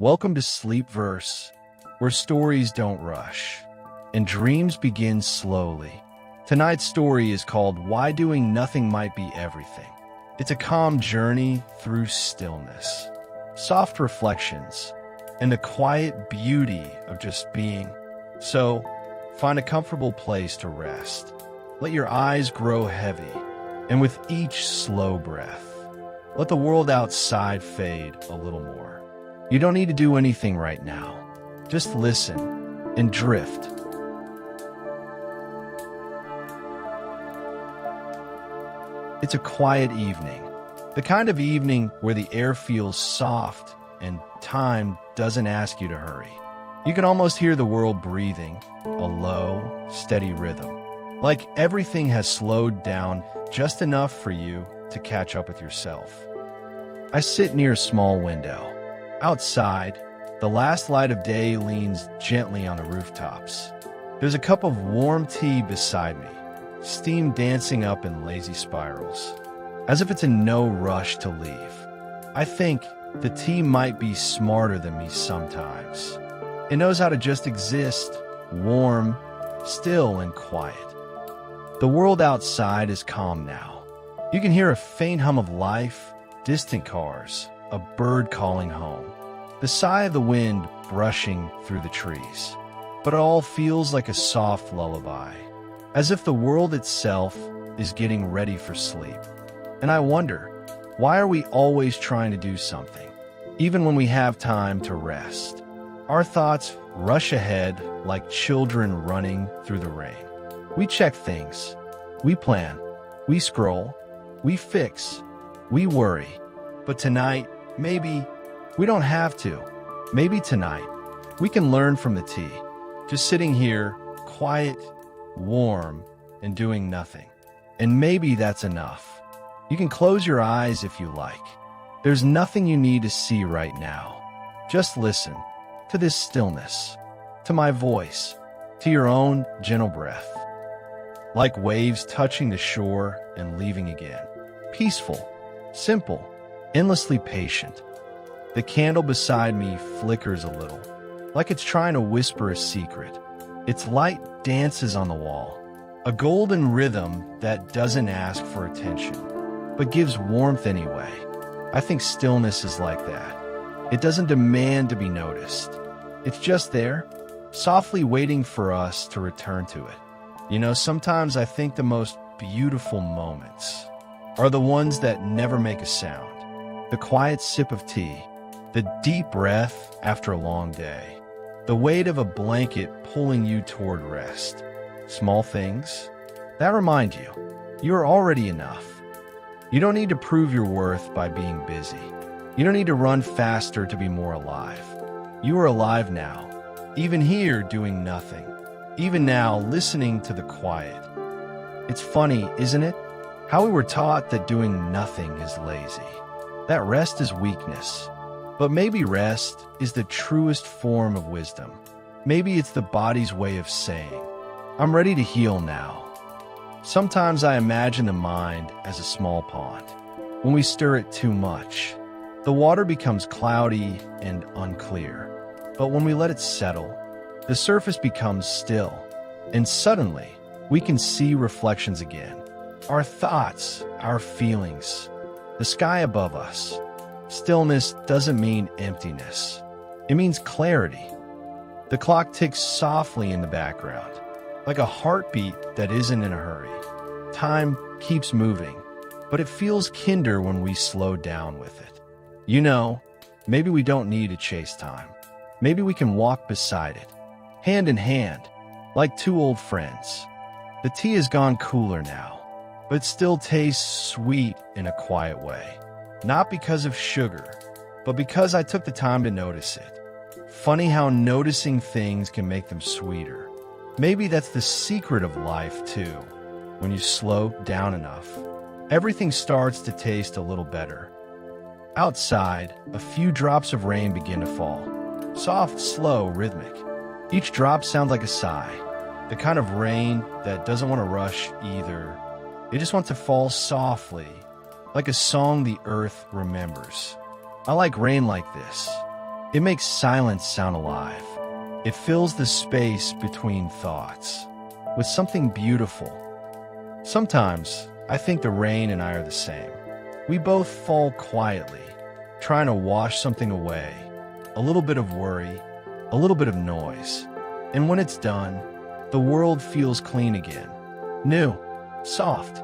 Welcome to Sleepverse, where stories don't rush and dreams begin slowly. Tonight's story is called Why Doing Nothing Might Be Everything. It's a calm journey through stillness, soft reflections, and the quiet beauty of just being. So, find a comfortable place to rest. Let your eyes grow heavy, and with each slow breath, let the world outside fade a little more. You don't need to do anything right now. Just listen and drift. It's a quiet evening, the kind of evening where the air feels soft and time doesn't ask you to hurry. You can almost hear the world breathing, a low, steady rhythm, like everything has slowed down just enough for you to catch up with yourself. I sit near a small window. Outside, the last light of day leans gently on the rooftops. There's a cup of warm tea beside me, steam dancing up in lazy spirals, as if it's in no rush to leave. I think the tea might be smarter than me sometimes. It knows how to just exist, warm, still, and quiet. The world outside is calm now. You can hear a faint hum of life, distant cars, a bird calling home, the sigh of the wind brushing through the trees. But it all feels like a soft lullaby, as if the world itself is getting ready for sleep. And I wonder, why are we always trying to do something, even when we have time to rest? Our thoughts rush ahead like children running through the rain. We check things, we plan, we scroll, we fix, we worry. But tonight, maybe we don't have to. Maybe tonight, we can learn from the tea, just sitting here, quiet, warm, and doing nothing. And maybe that's enough. You can close your eyes if you like. There's nothing you need to see right now. Just listen to this stillness, to my voice, to your own gentle breath. Like waves touching the shore and leaving again. Peaceful, simple, endlessly patient. The candle beside me flickers a little, like it's trying to whisper a secret. Its light dances on the wall, a golden rhythm that doesn't ask for attention, but gives warmth anyway. I think stillness is like that. It doesn't demand to be noticed. It's just there, softly waiting for us to return to it. You know, sometimes I think the most beautiful moments are the ones that never make a sound. The quiet sip of tea, the deep breath after a long day, the weight of a blanket pulling you toward rest. Small things that remind you are already enough. You don't need to prove your worth by being busy. You don't need to run faster to be more alive. You are alive now, even here doing nothing, even now listening to the quiet. It's funny, isn't it? How we were taught that doing nothing is lazy, that rest is weakness. But maybe rest is the truest form of wisdom. Maybe it's the body's way of saying, I'm ready to heal now. Sometimes I imagine the mind as a small pond. When we stir it too much, the water becomes cloudy and unclear. But when we let it settle, the surface becomes still, and suddenly we can see reflections again. Our thoughts, our feelings, the sky above us. Stillness doesn't mean emptiness. It means clarity. The clock ticks softly in the background, like a heartbeat that isn't in a hurry. Time keeps moving, but it feels kinder when we slow down with it. You know, maybe we don't need to chase time. Maybe we can walk beside it, hand in hand, like two old friends. The tea has gone cooler now, but still tastes sweet in a quiet way. Not because of sugar, but because I took the time to notice it. Funny how noticing things can make them sweeter. Maybe that's the secret of life, too. When you slow down enough, everything starts to taste a little better. Outside, a few drops of rain begin to fall. Soft, slow, rhythmic. Each drop sounds like a sigh. The kind of rain that doesn't want to rush either. It just wants to fall softly, like a song the earth remembers. I like rain like this. It makes silence sound alive. It fills the space between thoughts with something beautiful. Sometimes, I think the rain and I are the same. We both fall quietly, trying to wash something away, a little bit of worry, a little bit of noise. And when it's done, the world feels clean again, new, soft.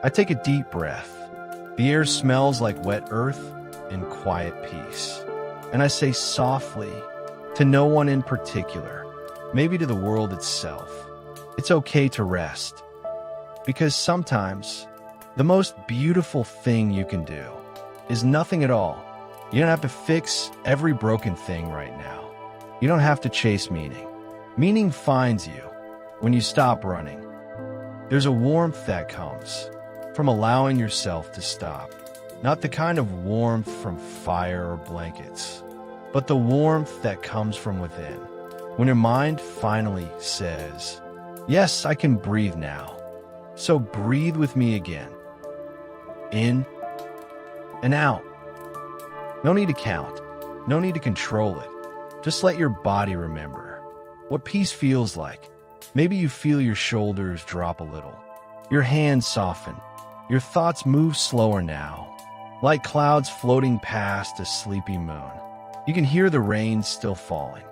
I take a deep breath. The air smells like wet earth and quiet peace. And I say softly, to no one in particular, maybe to the world itself, it's okay to rest. Because sometimes, the most beautiful thing you can do is nothing at all. You don't have to fix every broken thing right now. You don't have to chase meaning. Meaning finds you when you stop running. There's a warmth that comes from allowing yourself to stop. Not the kind of warmth from fire or blankets, but the warmth that comes from within. When your mind finally says, yes, I can breathe now. So breathe with me again. In and out. No need to count. No need to control it. Just let your body remember what peace feels like. Maybe you feel your shoulders drop a little. Your hands soften. Your thoughts move slower now, like clouds floating past a sleepy moon. You can hear the rain still falling.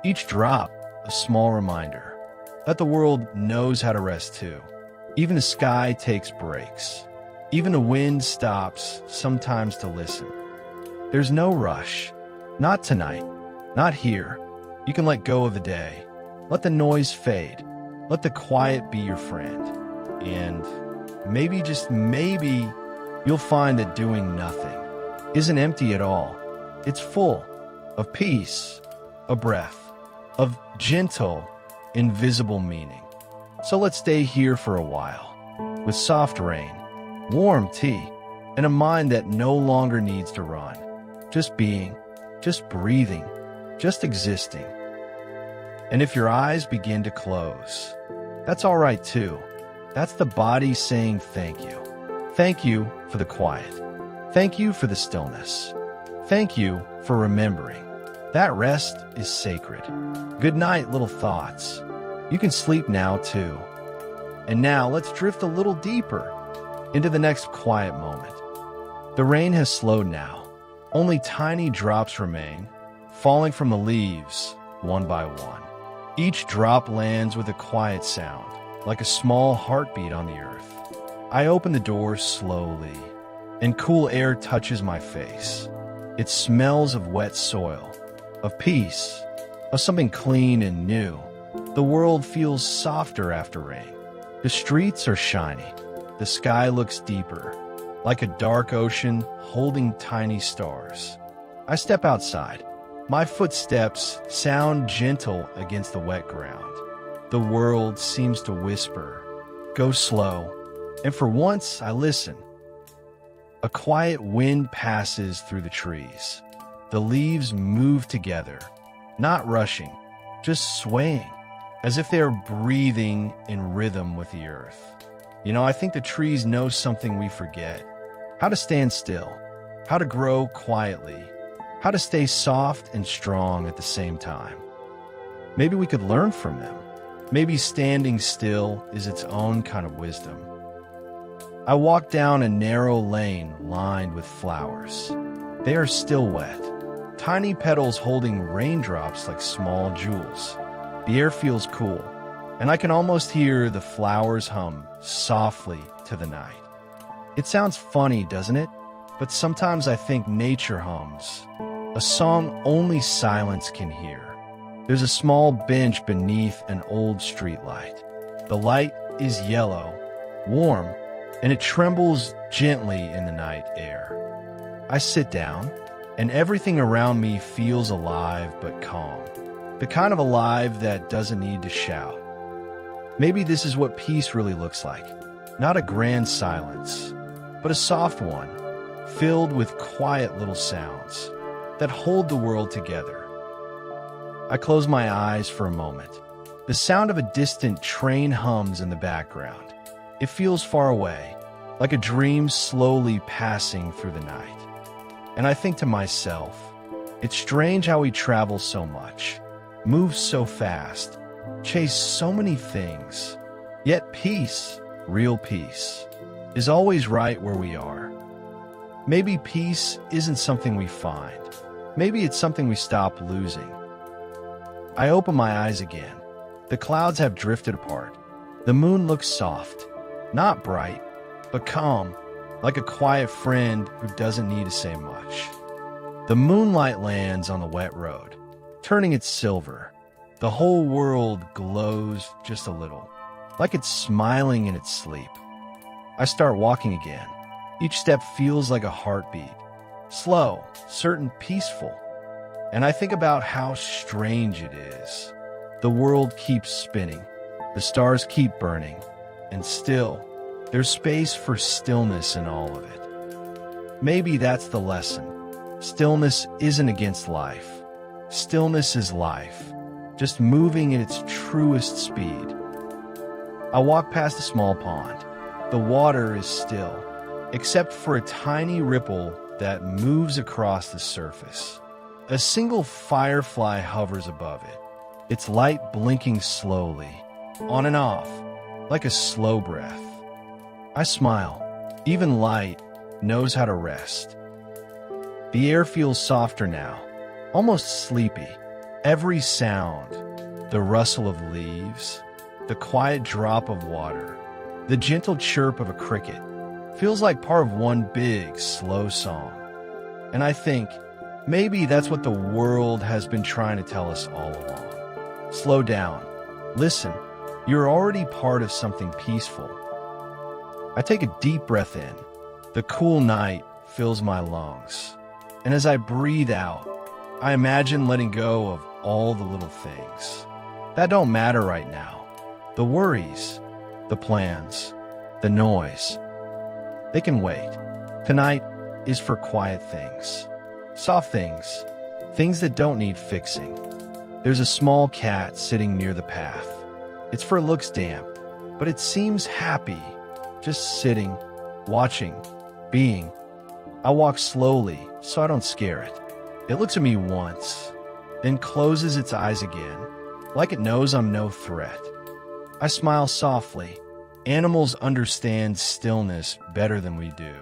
Each drop, a small reminder that the world knows how to rest too. Even the sky takes breaks. Even the wind stops sometimes to listen. There's no rush. Not tonight. Not here. You can let go of the day. Let the noise fade. Let the quiet be your friend. And maybe, just maybe, you'll find that doing nothing isn't empty at all. It's full of peace, a breath, of gentle, invisible meaning. So let's stay here for a while, with soft rain, warm tea, and a mind that no longer needs to run. Just being, just breathing, just existing. And if your eyes begin to close, that's all right too. That's the body saying thank you. Thank you for the quiet. Thank you for the stillness. Thank you for remembering that rest is sacred. Good night, little thoughts. You can sleep now too. And now let's drift a little deeper into the next quiet moment. The rain has slowed now. Only tiny drops remain, falling from the leaves one by one. Each drop lands with a quiet sound, like a small heartbeat on the earth. I open the door slowly, and cool air touches my face. It smells of wet soil, of peace, of something clean and new. The world feels softer after rain. The streets are shiny. The sky looks deeper, like a dark ocean holding tiny stars. I step outside. My footsteps sound gentle against the wet ground. The world seems to whisper, go slow, and for once I listen. A quiet wind passes through the trees. The leaves move together, not rushing, just swaying, as if they are breathing in rhythm with the earth. I think the trees know something we forget. How to stand still, how to grow quietly, how to stay soft and strong at the same time. Maybe we could learn from them. Maybe standing still is its own kind of wisdom. I walk down a narrow lane lined with flowers. They are still wet, tiny petals holding raindrops like small jewels. The air feels cool, and I can almost hear the flowers hum softly to the night. It sounds funny, doesn't it? But sometimes I think nature hums, a song only silence can hear. There's a small bench beneath an old streetlight. The light is yellow, warm, and it trembles gently in the night air. I sit down, and everything around me feels alive but calm. The kind of alive that doesn't need to shout. Maybe this is what peace really looks like. Not a grand silence, but a soft one, filled with quiet little sounds that hold the world together. I close my eyes for a moment. The sound of a distant train hums in the background. It feels far away, like a dream slowly passing through the night. And I think to myself, It's strange how we travel so much, move so fast, chase so many things, yet peace, real peace, is always right where we are. Maybe peace isn't something we find. Maybe it's something we stop losing. I open my eyes again. The clouds have drifted apart. The moon looks soft, not bright, but calm, like a quiet friend who doesn't need to say much. The moonlight lands on the wet road, turning it silver. The whole world glows just a little, like it's smiling in its sleep. I start walking again. Each step feels like a heartbeat, slow, certain, peaceful. And I think about how strange it is. The world keeps spinning, the stars keep burning, and still, there's space for stillness in all of it. Maybe that's the lesson. Stillness isn't against life. Stillness is life, just moving in its truest speed. I walk past a small pond. The water is still, except for a tiny ripple that moves across the surface. A single firefly hovers above it, its light blinking slowly, on and off, like a slow breath. I smile. Even light knows how to rest. The air feels softer now, almost sleepy. Every sound, the rustle of leaves, the quiet drop of water, the gentle chirp of a cricket, feels like part of one big, slow song. And I think, maybe that's what the world has been trying to tell us all along. Slow down. Listen, you're already part of something peaceful. I take a deep breath in. The cool night fills my lungs. And as I breathe out, I imagine letting go of all the little things that don't matter right now. The worries, the plans, the noise. They can wait. Tonight is for quiet things, soft things, things that don't need fixing. There's a small cat sitting near the path. Its fur looks damp, but it seems happy, just sitting, watching, being. I walk slowly so I don't scare it. It looks at me once, then closes its eyes again, like it knows I'm no threat. I smile softly. Animals understand stillness better than we do.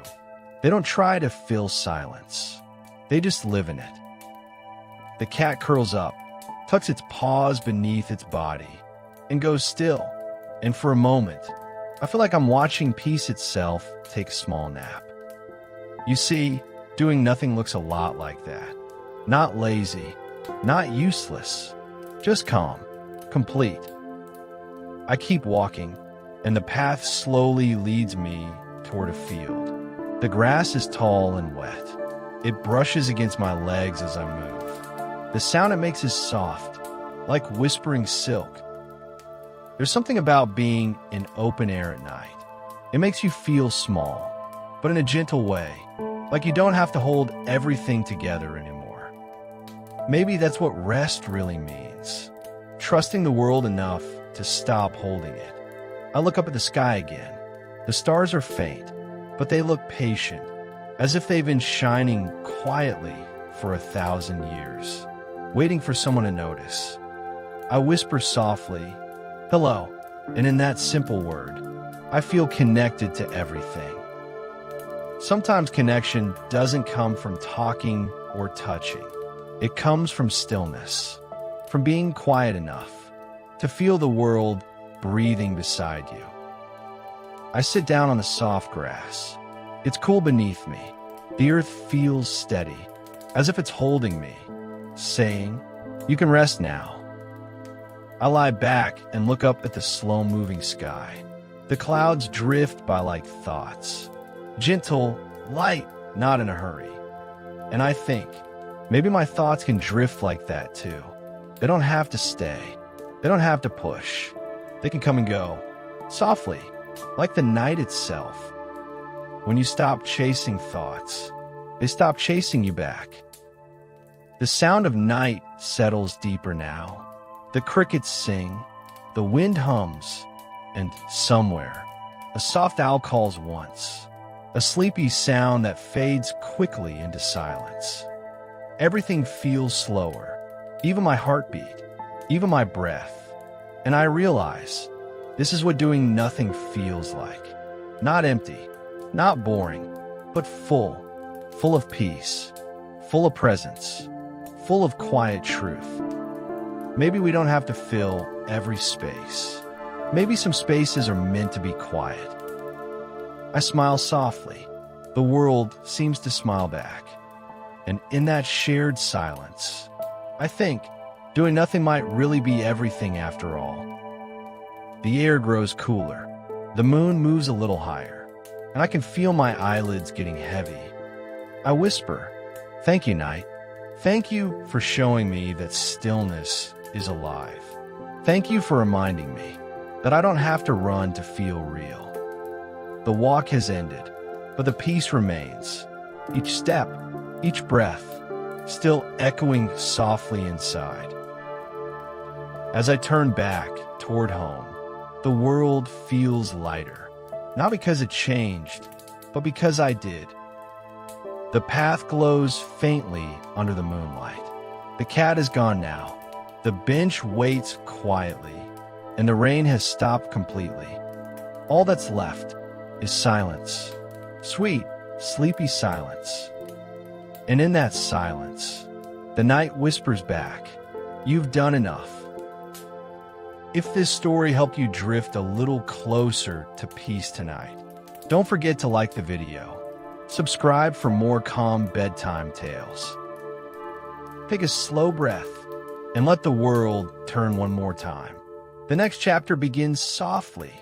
They don't try to fill silence. They just live in it. The cat curls up, tucks its paws beneath its body, and goes still. And for a moment, I feel like I'm watching peace itself take a small nap. You see, doing nothing looks a lot like that. Not lazy, not useless, just calm, complete. I keep walking, and the path slowly leads me toward a field. The grass is tall and wet. It brushes against my legs as I move. The sound it makes is soft, like whispering silk. There's something about being in open air at night. It makes you feel small, but in a gentle way, like you don't have to hold everything together anymore. Maybe that's what rest really means. Trusting the world enough to stop holding it. I look up at the sky again. The stars are faint, but they look patient, as if they've been shining quietly for 1,000 years, waiting for someone to notice. I whisper softly, "Hello," and in that simple word, I feel connected to everything. Sometimes connection doesn't come from talking or touching. It comes from stillness, from being quiet enough to feel the world breathing beside you. I sit down on the soft grass. It's cool beneath me. The earth feels steady, as if it's holding me, saying, "You can rest now." I lie back and look up at the slow-moving sky. The clouds drift by like thoughts. Gentle, light, not in a hurry. And I think, maybe my thoughts can drift like that too. They don't have to stay. They don't have to push. They can come and go, softly, like the night itself. When you stop chasing thoughts, they stop chasing you back. The sound of night settles deeper now. The crickets sing, the wind hums, and somewhere, a soft owl calls once. A sleepy sound that fades quickly into silence. Everything feels slower, even my heartbeat, even my breath. And I realize this is what doing nothing feels like. Not empty, not boring, but full of peace, full of presence, full of quiet truth. Maybe we don't have to fill every space. Maybe some spaces are meant to be quiet. I smile softly. The world seems to smile back. And in that shared silence, I think doing nothing might really be everything after all. The air grows cooler. The moon moves a little higher, and I can feel my eyelids getting heavy. I whisper, "Thank you, night. Thank you for showing me that stillness is alive. Thank you for reminding me that I don't have to run to feel real." The walk has ended, but the peace remains. Each step, each breath, still echoing softly inside. As I turn back toward home, the world feels lighter. Not because it changed, but because I did. The path glows faintly under the moonlight. The cat is gone now. The bench waits quietly, and the rain has stopped completely. All that's left is silence. Sweet, sleepy silence. And in that silence, the night whispers back, "You've done enough." If this story helped you drift a little closer to peace tonight, don't forget to like the video. Subscribe for more calm bedtime tales. Take a slow breath and let the world turn one more time. The next chapter begins softly,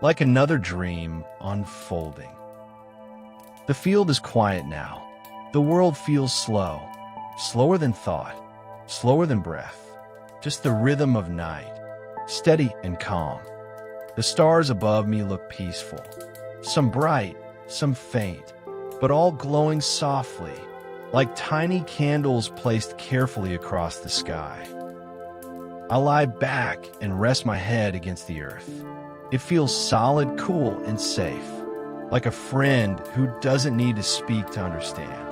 like another dream unfolding. The field is quiet now. The world feels slow, slower than thought, slower than breath. Just the rhythm of night, steady and calm. The stars above me look peaceful, some bright, some faint, but all glowing softly, like tiny candles placed carefully across the sky. I lie back and rest my head against the earth. It feels solid, cool, and safe, like a friend who doesn't need to speak to understand.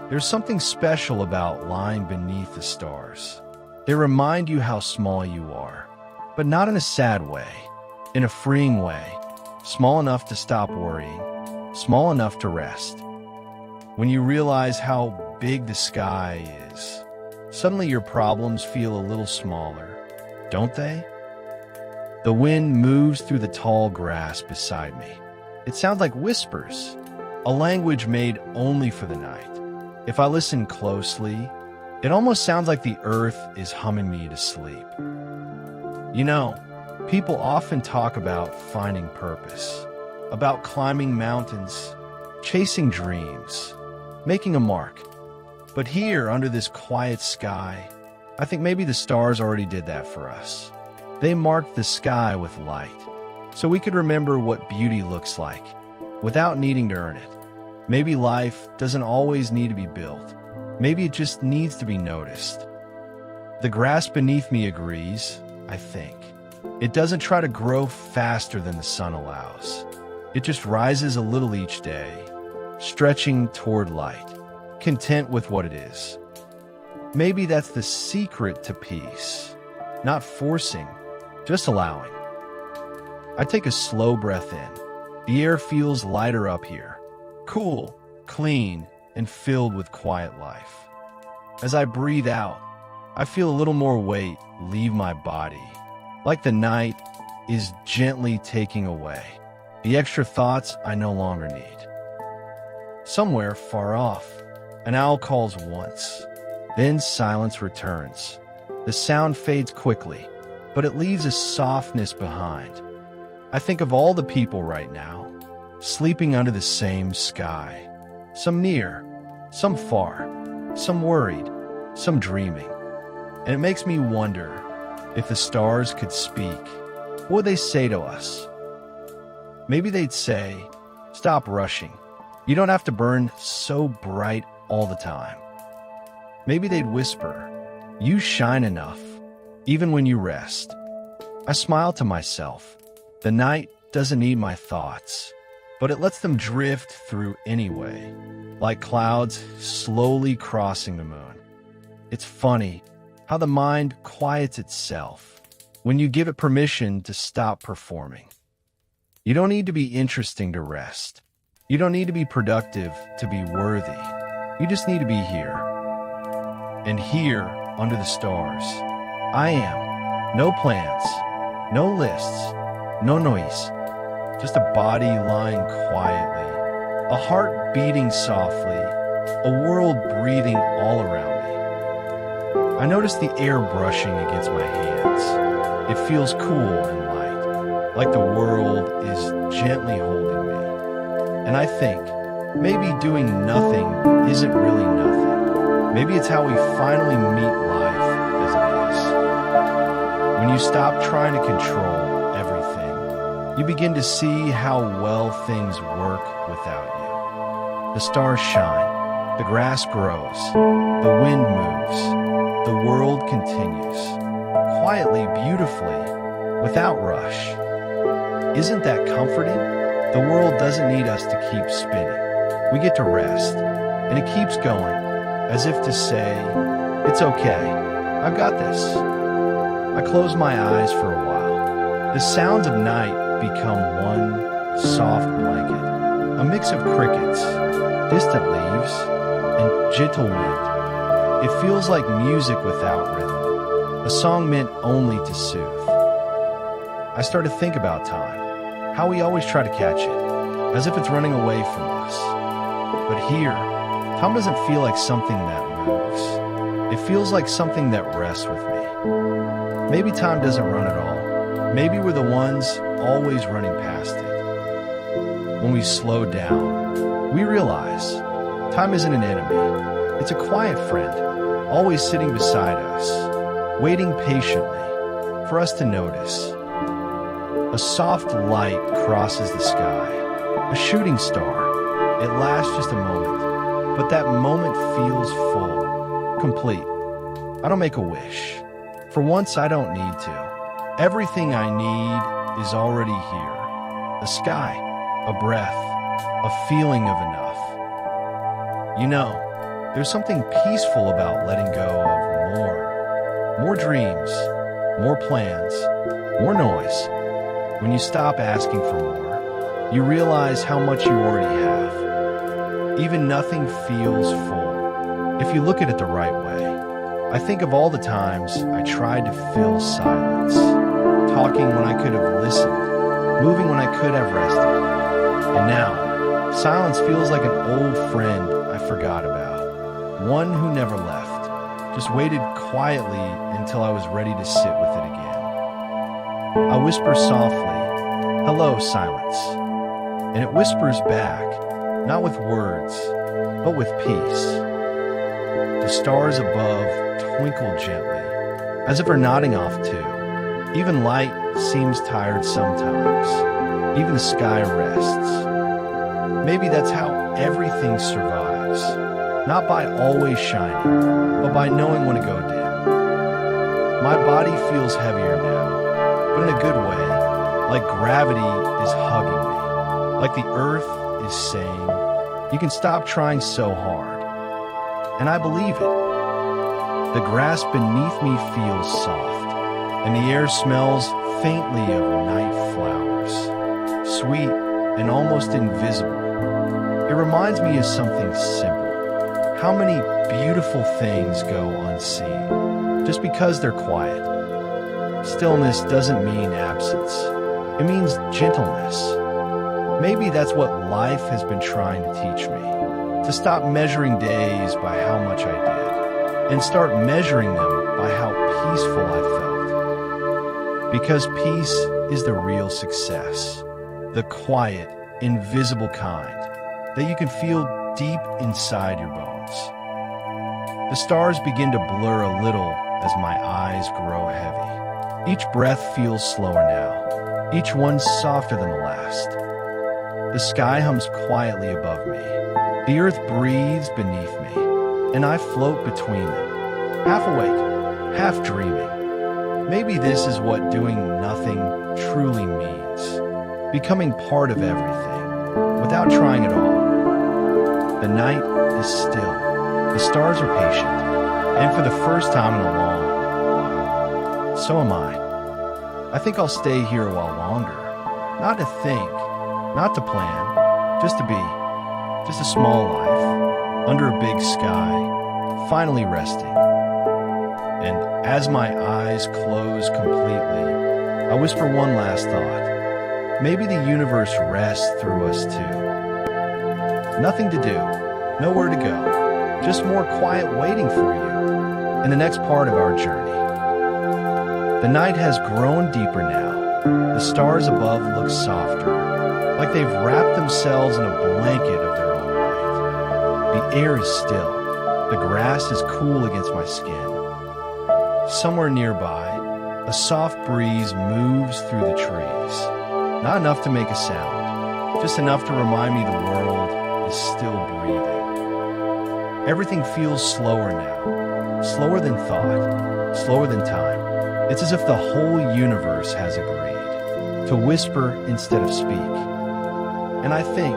There's something special about lying beneath the stars. They remind you how small you are, but not in a sad way, in a freeing way, small enough to stop worrying, small enough to rest. When you realize how big the sky is, suddenly your problems feel a little smaller, don't they? The wind moves through the tall grass beside me. It sounds like whispers, a language made only for the night. If I listen closely, it almost sounds like the earth is humming me to sleep. You know, people often talk about finding purpose, about climbing mountains, chasing dreams, making a mark. But here, under this quiet sky, I think maybe the stars already did that for us. They marked the sky with light, so we could remember what beauty looks like, without needing to earn it. Maybe life doesn't always need to be built. Maybe it just needs to be noticed. The grass beneath me agrees, I think. It doesn't try to grow faster than the sun allows. It just rises a little each day, stretching toward light, content with what it is. Maybe that's the secret to peace. Not forcing, just allowing. I take a slow breath in. The air feels lighter up here. Cool, clean, and filled with quiet life. As I breathe out, I feel a little more weight leave my body, like the night is gently taking away the extra thoughts I no longer need. Somewhere far off, an owl calls once. Then silence returns. The sound fades quickly, but it leaves a softness behind. I think of all the people right now, sleeping under the same sky. Some near, some far, some worried, some dreaming. And it makes me wonder, if the stars could speak, what would they say to us? Maybe they'd say, "Stop rushing. You don't have to burn so bright all the time." Maybe they'd whisper, "You shine enough, even when you rest." I smile to myself. The night doesn't need my thoughts, but it lets them drift through anyway, like clouds slowly crossing the moon. It's funny how the mind quiets itself when you give it permission to stop performing. You don't need to be interesting to rest. You don't need to be productive to be worthy. You just need to be here. And here, under the stars, I am. No plans, no lists, no noise. Just a body lying quietly, a heart beating softly, a world breathing all around me. I notice the air brushing against my hands. It feels cool and light, like the world is gently holding me. And I think, maybe doing nothing isn't really nothing. Maybe it's how we finally meet life as it is. When you stop trying to control everything, you begin to see how well things work without you. The stars shine, the grass grows, the wind moves, the world continues, quietly, beautifully, without rush. Isn't that comforting? The world doesn't need us to keep spinning. We get to rest, and it keeps going, as if to say, it's okay, I've got this. I close my eyes for a while. The sounds of night become one soft blanket, a mix of crickets, distant leaves, and gentle wind. It feels like music without rhythm, a song meant only to soothe. I start to think about time, how we always try to catch it, as if it's running away from us. But here, time doesn't feel like something that moves. It feels like something that rests with me. Maybe time doesn't run at all. Maybe we're the ones always running past it. When we slow down, we realize time isn't an enemy. It's a quiet friend, always sitting beside us, waiting patiently for us to notice. A soft light crosses the sky, a shooting star. It lasts just a moment, but that moment feels full, complete. I don't make a wish. For once, I don't need to. Everything I need is already here. A sky, a breath, a feeling of enough. You know, there's something peaceful about letting go of more. More dreams, more plans, more noise. When you stop asking for more, you realize how much you already have. Even nothing feels full, if you look at it the right way. I think of all the times I tried to fill silence, talking when I could have listened, moving when I could have rested. And now, silence feels like an old friend I forgot about, one who never left, just waited quietly until I was ready to sit with it again. I whisper softly, "Hello, silence." And it whispers back, not with words, but with peace. The stars above twinkle gently, as if they're nodding off too. Even light seems tired sometimes. Even the sky rests. Maybe that's how everything survives, not by always shining, but by knowing when to go dim. My body feels heavier now, but in a good way, like gravity is hugging me, like the earth is saying, you can stop trying so hard. And I believe it. The grass beneath me feels soft, and the air smells faintly of night flowers, sweet and almost invisible. It reminds me of something simple. How many beautiful things go unseen, just because they're quiet. Stillness doesn't mean absence. It means gentleness. Maybe that's what life has been trying to teach me. To stop measuring days by how much I did, and start measuring them by how peaceful I felt. Because peace is the real success. The quiet, invisible kind that you can feel deep inside your bones. The stars begin to blur a little as my eyes grow heavy. Each breath feels slower now, each one softer than the last. The sky hums quietly above me. The earth breathes beneath me, and I float between them, half awake, half dreaming. Maybe this is what doing nothing truly means. Becoming part of everything, without trying at all. The night is still. The stars are patient. And for the first time in a long while, so am I. I think I'll stay here a while longer. Not to think, not to plan, just to be. Just a small life, under a big sky, finally resting. And as my eyes close completely, I whisper one last thought. Maybe the universe rests through us too. Nothing to do, nowhere to go, just more quiet waiting for you in the next part of our journey. The night has grown deeper now. The stars above look softer, like they've wrapped themselves in a blanket of their own light. The air is still. The grass is cool against my skin. Somewhere nearby, a soft breeze moves through the trees. Not enough to make a sound, just enough to remind me the world is still breathing. Everything feels slower now, slower than thought, slower than time. It's as if the whole universe has agreed to whisper instead of speak. And I think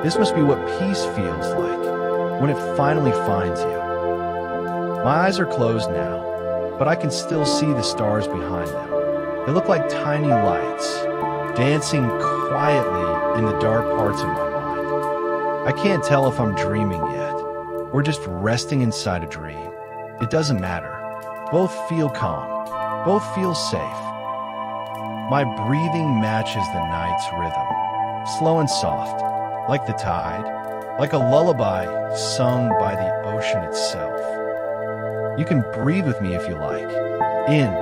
this must be what peace feels like when it finally finds you. My eyes are closed now, but I can still see the stars behind them. They look like tiny lights, dancing quietly in the dark parts of my mind. I can't tell if I'm dreaming yet, or just resting inside a dream. It doesn't matter. Both feel calm. Both feel safe. My breathing matches the night's rhythm, slow and soft, like the tide, like a lullaby sung by the ocean itself. You can breathe with me if you like. In,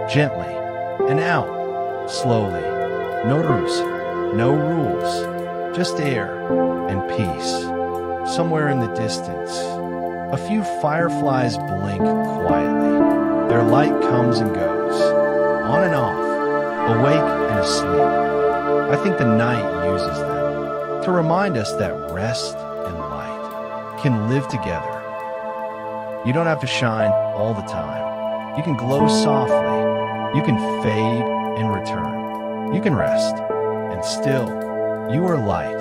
gently, and out, slowly. No rules, just air and peace. Somewhere in the distance, a few fireflies blink quietly. Their light comes and goes, on and off, awake and asleep. I think the night uses them to remind us that rest and light can live together. You don't have to shine all the time. You can glow softly. You can fade and return. You can rest, and still, you are light.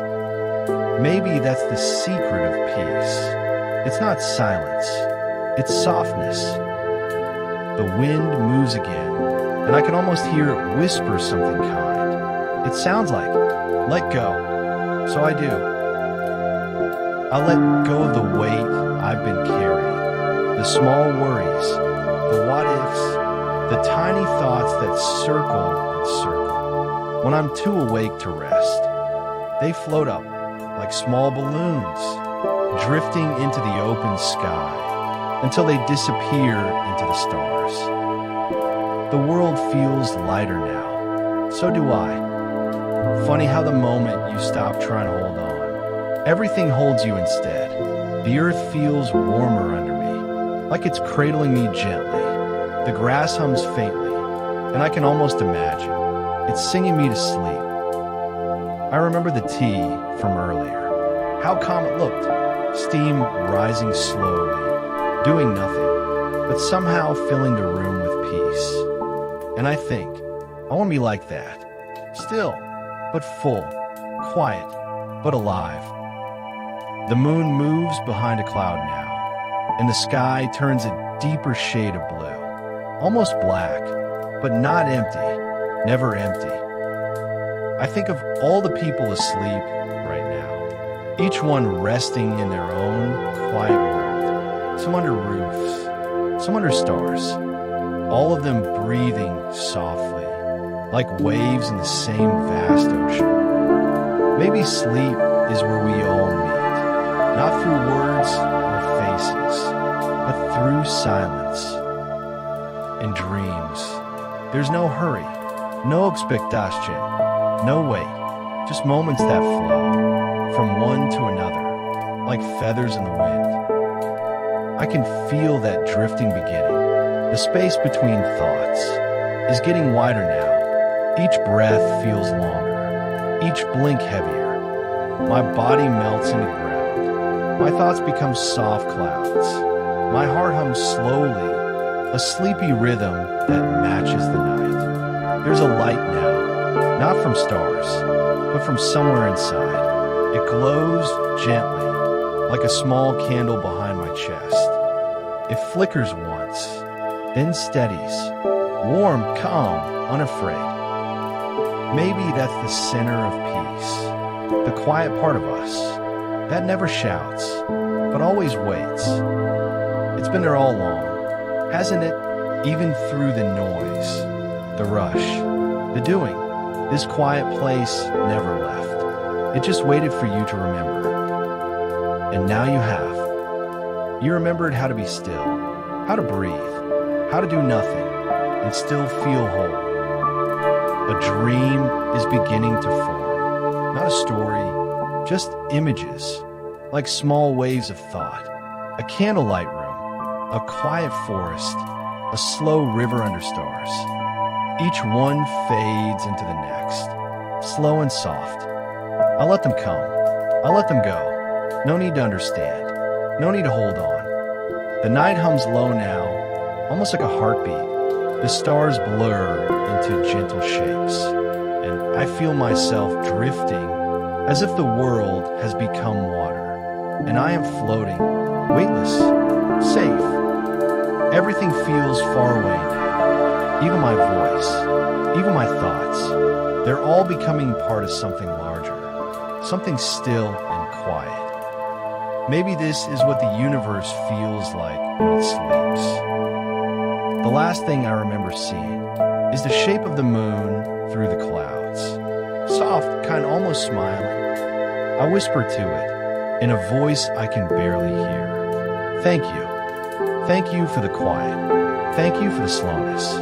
Maybe that's the secret of peace. It's not silence. It's softness. The wind moves again, and I can almost hear it whisper something kind. It sounds like, let go. So I do. I let go of the weight I've been carrying, the small worries, the what-ifs, the tiny thoughts that circle and circle. When I'm too awake to rest, they float up like small balloons, drifting into the open sky until they disappear into the stars. The world feels lighter now. So do I. Funny how the moment you stop trying to hold on, everything holds you instead. The earth feels warmer under me, like it's cradling me gently. The grass hums faintly, and I can almost imagine it's singing me to sleep. I remember the tea from earlier, how calm it looked, steam rising slowly, doing nothing, but somehow filling the room with peace. And I think, I want to be like that. Still, but full, quiet, but alive. The moon moves behind a cloud now, and the sky turns a deeper shade of blue. Almost black, but not empty, never empty. I think of all the people asleep right now, each one resting in their own quiet world. Some under roofs, some under stars, all of them breathing softly, like waves in the same vast ocean. Maybe sleep is where we all meet, not through words or faces, but through silence and dreams. There's no hurry, no expectation, no wait, just moments that flow from one to another, like feathers in the wind. I can feel that drifting beginning. The space between thoughts is getting wider now. Each breath feels longer, each blink heavier. My body melts into ground. My thoughts become soft clouds. My heart hums slowly, a sleepy rhythm that matches the night. There's a light now, not from stars, but from somewhere inside. It glows gently, like a small candle behind my chest. It flickers once, then steadies, warm, calm, unafraid. Maybe that's the center of peace, the quiet part of us that never shouts, but always waits. It's been there all along, hasn't it? Even through the noise, the rush, the doing, this quiet place never left. It just waited for you to remember. And now you have. You remembered how to be still, how to breathe, how to do nothing, and still feel whole. A dream is beginning to form, not a story, just images, like small waves of thought. A candlelight room, a quiet forest, a slow river under stars. Each one fades into the next, slow and soft. I'll let them come. I'll let them go. No need to understand. No need to hold on. The night hums low now, almost like a heartbeat. The stars blur into gentle shapes, and I feel myself drifting as if the world has become water, and I am floating, weightless, safe. Everything feels far away now. Even my voice, even my thoughts, they're all becoming part of something larger, something still and quiet. Maybe this is what the universe feels like when it sleeps. The last thing I remember seeing is the shape of the moon through the clouds. Soft, kind of almost smiling. I whisper to it in a voice I can barely hear. Thank you. Thank you for the quiet. Thank you for the slowness.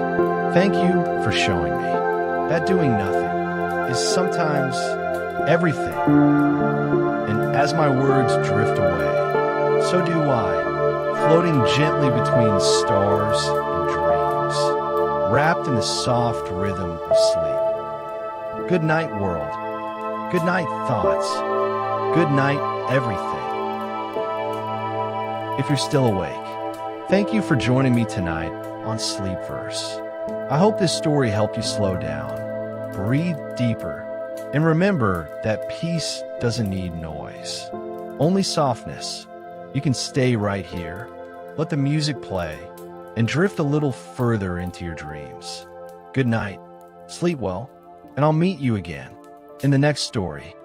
Thank you for showing me that doing nothing is sometimes everything. And as my words drift away, so do I, floating gently between stars and dreams, wrapped in the soft rhythm of sleep. Good night, world. Good night, thoughts. Good night, everything. If you're still awake, thank you for joining me tonight on Sleepverse. I hope this story helped you slow down, breathe deeper, and remember that peace doesn't need noise, only softness. You can stay right here, let the music play, and drift a little further into your dreams. Good night, sleep well, and I'll meet you again in the next story.